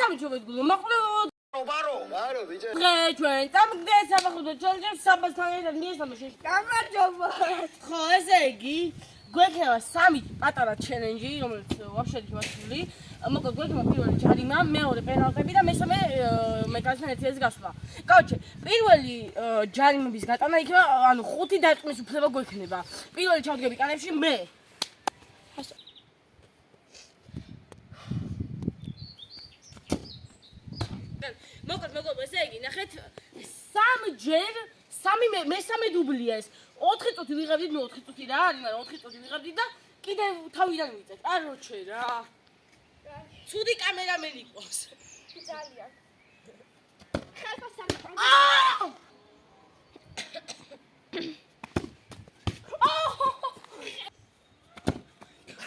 გამიჩობეთ გულო მაყვლევ ბარო ბიჭო ჩვენ წამგდე სამახუდო ჩოლჯებს საბასთან ერთად მიესამაშე გამარჯობა ხო ესე იგი გვექნება სამი პატარა ჩელენჯი რომელიც ვაფშე შემოსული მოკლედ გვექნება პირველი ჯარიმა მეორე პენალტები და მესამე მეკასთან ერთიეს გასვლა კაუჩე პირველი ჯარიმების გატანა იქნება ანუ 5 დარტყმის უფლება გვექნება პირველი ჩავდგები კანებში მე მოკლედ ესე იგი ნახეთ მესამე დუბლია ეს 4 წუთი ვიღებდით ნუ 4 წუთი რა არის მაგრამ 4 წუთი ვიღებდით და კიდევ თავიდან ვიწევთ აროჩე რა ცუდი კამერამენი ყავს ძალიან ხალხო სამყარო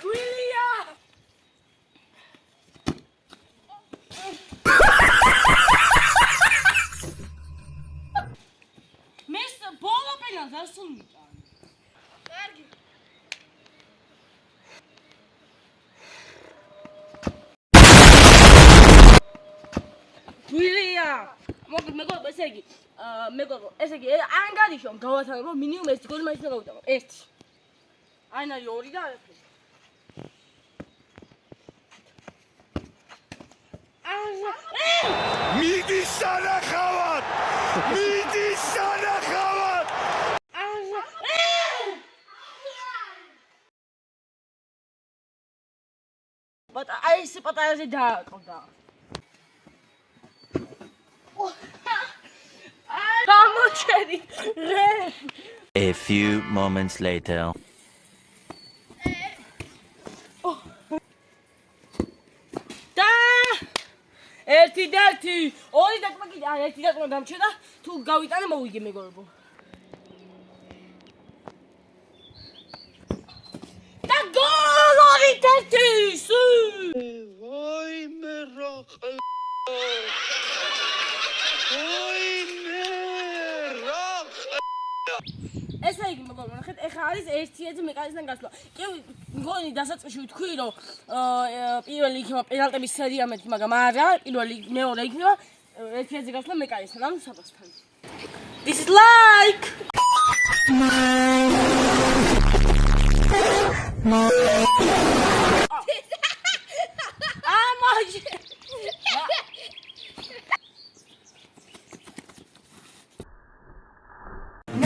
გვილია მის ბოლო პენალს არ სულმიტან კარგი გვილია მოკლედ ესე იგი არ გადიშო გავათანებო მინიმუმ ერთი გოლი მაინც უნდა გავიტანო ერთი აი ნარი 2 და არაფერი მიდის სანახავად აი ეს პატარაზე დააყდა გამოჩერი A few moments later. და ერთი ორი დაკმა კიდე ერთი დაკმა დამჩა და თუ გავიტანე მოვიგე მეგობრებო და გოლი თერთის ვაიმე რა ესე იგი მოგონა ნახეთ ეხა არის ერთი მეკანიზმთან გასვლა კი მგონი დასაწყისში ვთქვი რომ პირველი იქნება პენალტების სერია მეთქი მაგრამ არა პირველი მეორე იქნება ერთი გასვლა მეკანიზმთან ანუ საბასთან This is like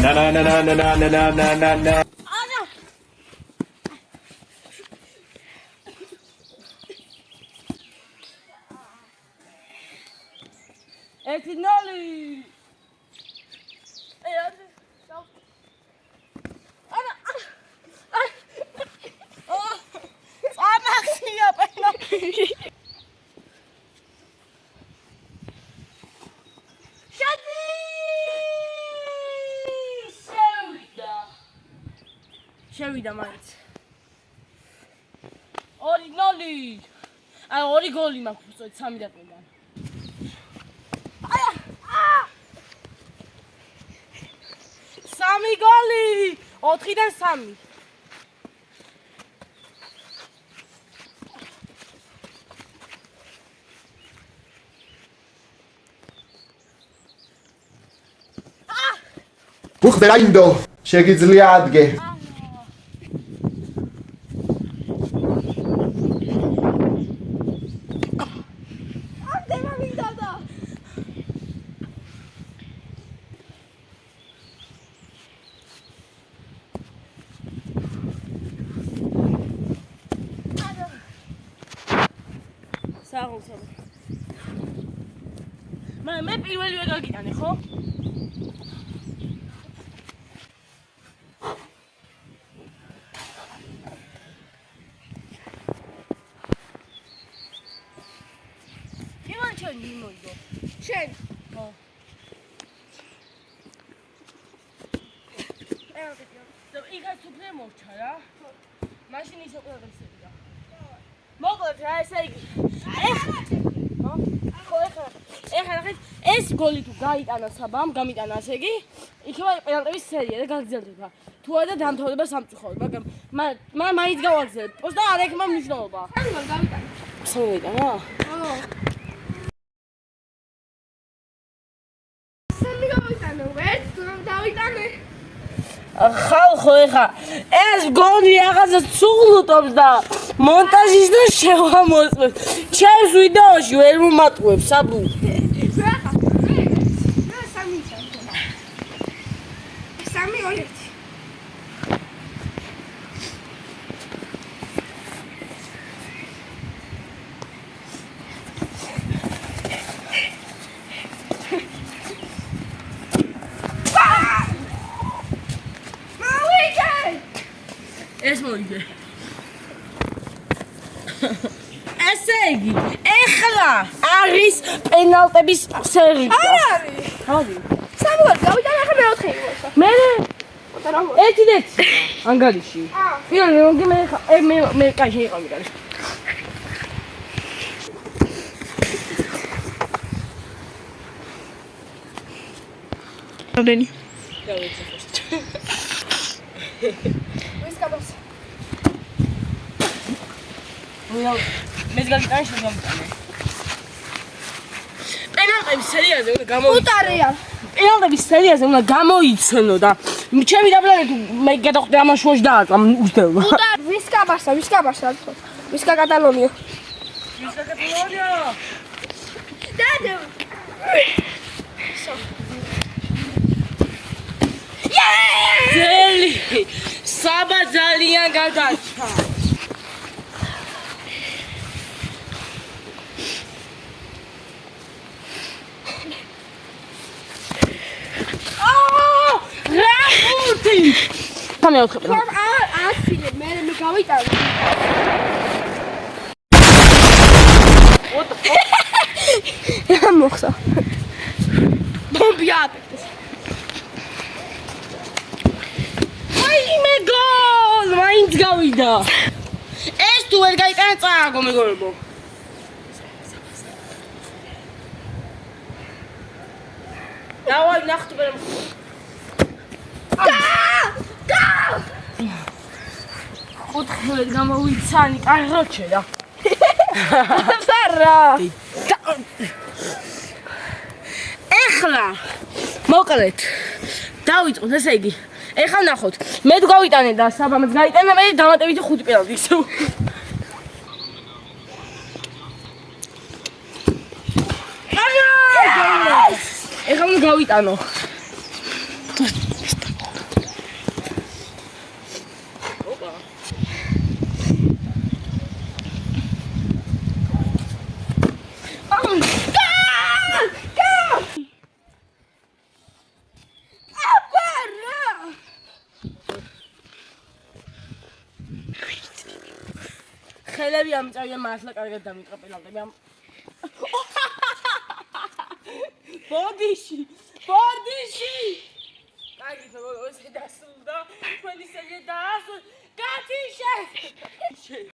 Na na na na na na na na na na. ერთი ნოლი ამახია პენალტი შევიდა მაინც 2-0 აი 2 გოლი მაქვს უბრალოდ 3 დაკმიდან სამი გოლი 4-დან 3 უხდე რაინდო შეგიძლია ადგე მე პირველი ვერ გაგიტანე ხო? იმან ჩენ მიმოიდო. შენ. ხო. იქაც უფრო მოვჩა რა. მაშინ ის უკვე გასწევდა. მოკლედ რა ესე იგი. ეხლა ნახეთ ეს გოლი თუ გაიტანა საბამ, გამიტანა ასე იგი, იქნება პენალტების სერია და გაგრძელდება. თუ არა დამთავრდება სამწუხაროდ, მაგრამ მაინც გავაგზავნებ. პოსტა არ ექნება მნიშვნელობა. სამ გავიტანე. სამ გავიტანა? ხო. დავიტანო, ვერც დავიტანე. ხალხო ეხა ეს გონი რაღაცა ცუღლუტობს და მონტაჟის და შევამოწმებს. ჩემს ვიდეოში ვერ მომატყუებს საბუთი. რა სამი ჩანდა. სამი ორი. ეს მოიგე. ესე იგი, ეხლა არის პენალტების სერია. არის. თავი. სამი გავიტანე ახლა მეოთხე იყო. მე ოდა რა მო. ერთი დეცი. ანგარიში. პირველი მოგი მე კაი შეიყავი კარი. რამდენი? გავეცე. ვის გაბავს? მე გაგიტანე შეგამიტანე. პენალტების სერიაზე უნდა გამოიწვიო. უტარია. პენალტების სერიაზე უნდა გამოიცნო და ჩემი დაბლანე თუ მე გადახვდე ამას შუაში დააწვა უჯდება. უტარ ვის გაბარსა? ვის კატალონია? ვის კატალონია? დადო. ძელი საბა ძალიან გადაჭა. რა ხუთი? სამეოთხე პენალტი. ასილე მე გავიტანე. რა მოხდა? ბომბი აპეთეს. მე გოლ მაინც გავიდა. ეს თუ ვერ გაიტანე წააგო მეგობრებო. დავაი ნახტი მე. ოთხივე გამოვიცანი, კარი როჩერა. სარა. ეხლა მოკლედ დავიწყოთ, ესე იგი. ეხლა ნახოთ. მე თუ გავიტანე და საბამაც გაიტანე, მე დამატებითი 5 პენალტი ისევ. ეხლა უნდა გავიტანო. ხელები ამწავია მართლა კარგად დამიწყა პენალტები ამ ბოდიში კარგი ხო ეს დასრულდა თქვენი სერია დაასრულა გათიშე